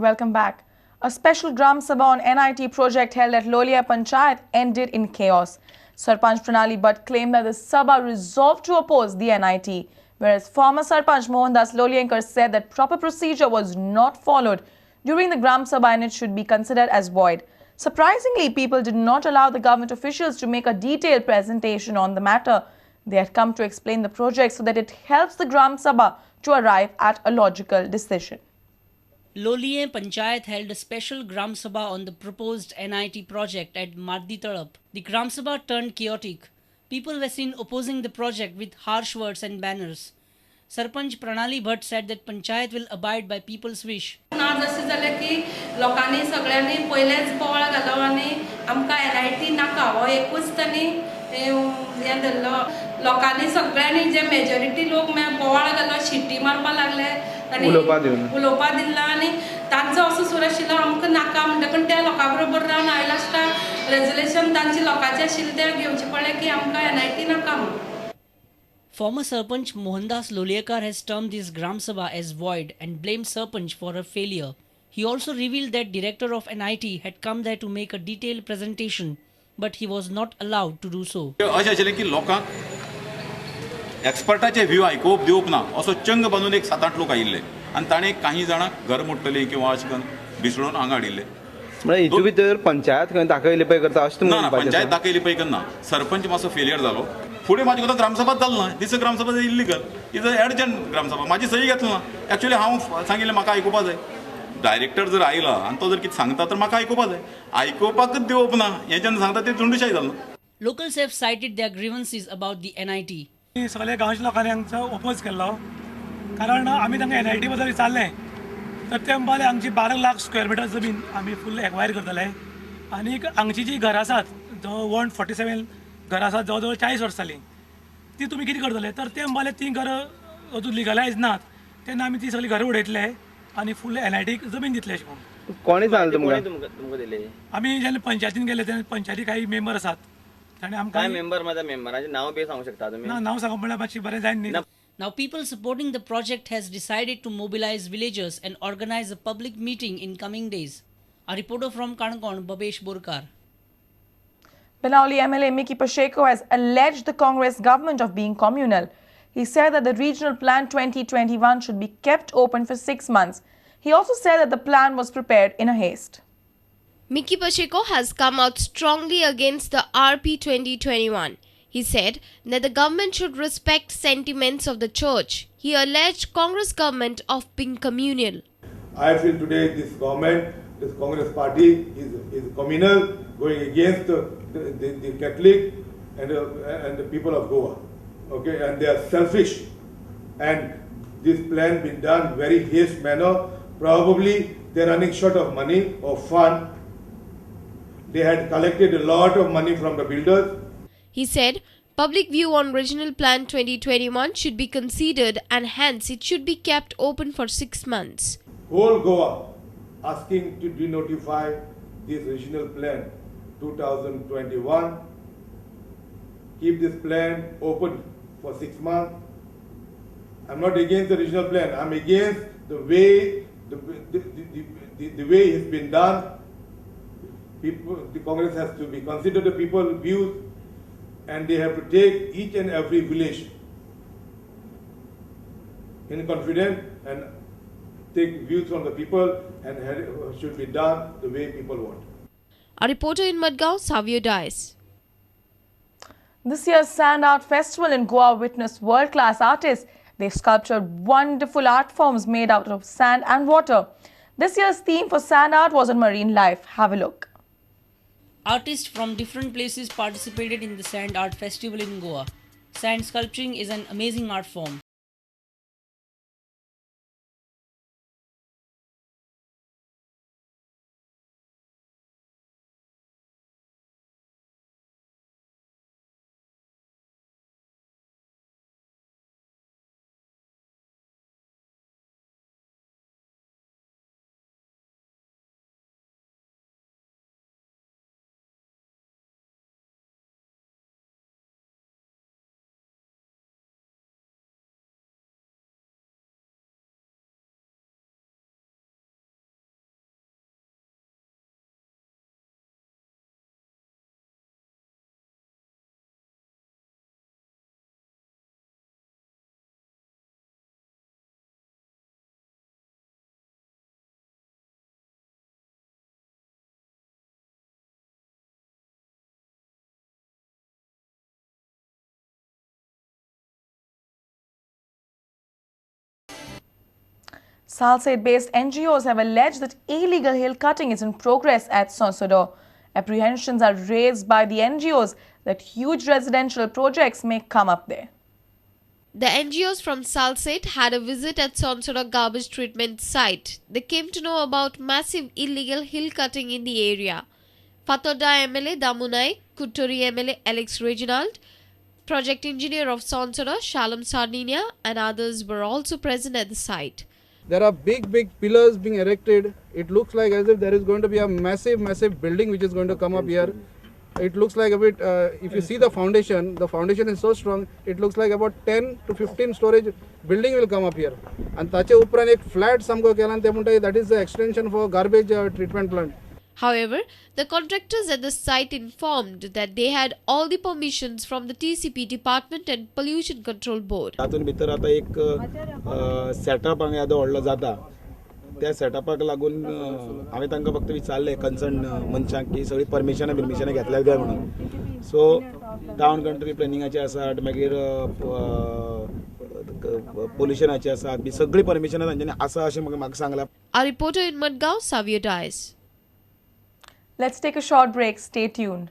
Welcome back. A special Gram Sabha on NIT project held at Loliem panchayat ended in chaos. Sarpanch claimed that the Sabha resolved to oppose the NIT, whereas former Sarpanch Loliem said that proper procedure was not followed during the Gram Sabha and it should be considered as void. Surprisingly, people did not allow the government officials to make a detailed presentation on the matter. They had come to explain the project so that it helps the Gram Sabha to arrive at a logical decision. Loliem panchayat held a special Gram Sabha on the proposed NIT project at Marditalap. The Gram Sabha turned chaotic. People were seen opposing the project with harsh words and banners. Sarpanch Pranali Bhatt said that panchayat will abide by people's wish. जशें जालें की लोकांनी सगळ्यांनी पयलेच बोवाळ घालो आनी आमकां NIT नाका हो एकूच तांणी हें धरलो. लोकांनी सगळ्यांनी जे मेजॉरिटी लोक बोवाळ घालो, शिट्टी मारपाक लागले आनी उलोवपाक दिना आनी तांचो असो सूर आशिल्लो आमकां नाका म्हणटकच त्या लोकां बरोबर रावन हांवें लास्टाक रेजोल्यूशन तांची लोकांचें आशिल्लें तें घेवचें पडलें की आमकां NIT नाका म्हणून. Former Sarpanch Lolita has termed this Gram Sabha as void and blamed Sarpanch for her failure. He also revealed that director of NIT had come there to make a detailed presentation, but he was not allowed to do so. अशें आशिल्लें की लोकांक एक्सपर्टाचे view आयकोवप दिवप ना असो चंग बांदून एक 7-8 लोक आयिल्ले आनी ताणें काही जाणांक घर मोडटलीं किंवा अशें करून भिसडून हांगा हाडिल्ले. म्हणजे हितून भितर पंचायत खंय दाखयली पळय करता अशें ना पंचायत दाखयली पळय करना. सरपंच मातसो फेलियर जालो. फुडें म्हाजे कोता ग्रामसभा जालो ना. This gram sabha illegal. Is a urgent gram sabha. म्हाजी सही घेतलो ना. एक्चुअली हांव सांगिल्लें म्हाका आयकुपा जाय. डायरेक्टर जर आयला आनी तो जर कितें सांगता तर म्हाका आयकुपा जाय. आयकुपाकच दिवप ना हें जेन्ना सांगता तें झुंडूशाही जालो. Locals have cited their grievances about the NIT. सगळ्या गांवच्या लोकांनी हांगचो ओपोज केल्लो कारण आमी तांकां NIT बद्दल विचारलें तर ते म्हणपाक आमची 12 लाख स्क्वेअर मिटर जमीन आमी फुल एक्वायर करतले आनी हांगची जी घरां आसात जो 147 घरां आसात जवळ जवळ 40 वर्सां जालीं ती तुमी कितें करतले तर ते म्हणपाक ती घरां अजून लिगलायज नात तेन्ना आमी ती सगळीं घरां उडयतले आनी फुल NIT जमीन दितले अशें म्हणून. कोणी सांगलें तुमकां दिले? आमी जेन्ना पंचायतीन गेले तेन्ना पंचायती काही मेंबर आसात ताणें आमकां मेंबर माझा मेंबराचें नांव बी सांगूंक शकता तुमी? ना नांव सांगप म्हळ्यार मातशें बरें जायना न्ही. Now people supporting the project has decided to mobilize villagers and organize a public meeting in coming days. A reporter from Canacona, Babesh Burkar. Benali MLA Mickey Pacheco has alleged the Congress government of being communal. He said that the regional plan 2021 should be kept open for 6 months. He also said that the plan was prepared in a haste. Mickey Pacheco has come out strongly against the RP 2021. He said that the government should respect sentiments of the church. He alleged Congress government of being communal. I feel today this government, this Congress party is communal, going against the Catholic and the people of Goa. Okay, and they are selfish. And this plan been done very haste manner. Probably they are running short of money or fund. They had collected a lot of money from the builders. He said public view on Regional Plan 2021 should be considered and hence it should be kept open for 6 months. Whole Goa asking to denotify this Regional Plan 2021. Keep this plan open for 6 months. I'm not against the Regional Plan. I'm against the way the way it's been done. The Congress has to be consider the people's views. And they have to take each and every village in confidence and take views from the people and should be done the way people want. A reporter in Madgaon, Savio Dice. This year's Sand Art Festival in Goa witnessed world-class artists. They sculptured wonderful art forms made out of sand and water. This year's theme for sand art was on marine life. Have a look. Artists from different places participated in the Sand Art Festival in Goa. Sand sculpturing is an amazing art form. Salsate-based NGOs have alleged that illegal hill cutting is in progress at Santoor. Apprehensions are raised by the NGOs that huge residential projects may come up there. The NGOs from Salsate had a visit at Santoor garbage treatment site. They came to know about massive illegal hill cutting in the area. Fatoda MLA Damunai, Kuttori MLA Alex Reginald, project engineer of Santoor Shalom Sardinia and others were also present at the site. There are big pillars being erected. It looks like as if there is going to be a massive building which is going to come up here. It looks like a bit, if you see the foundation is so strong, it looks like about 10 to 15 storage building will come up here. And tache upran ek flat samko kelan te muntai, that is the extension for garbage treatment plant. However, the contractors at the site informed that they had all the permissions from the TCP department and pollution control board. तातून भितर आता एक setup हांगा येदो व्हडलो जाता त्या सेटअपाक लागून हांवें तांकां फक्त विचारलें कन्सर्न मनशांक की सगळी परमिशनां घेतल्यार जाय म्हणून सो टावन कंट्री प्लॅनिंगाचे आसात मागीर पोल्युशनाचे आसात बी सगळी परमिशनां तांच्यांनी आसा अशें म्हाका सांगलां. Our reporter in Madgaon, Savio Dias. Let's take a short break. Stay tuned.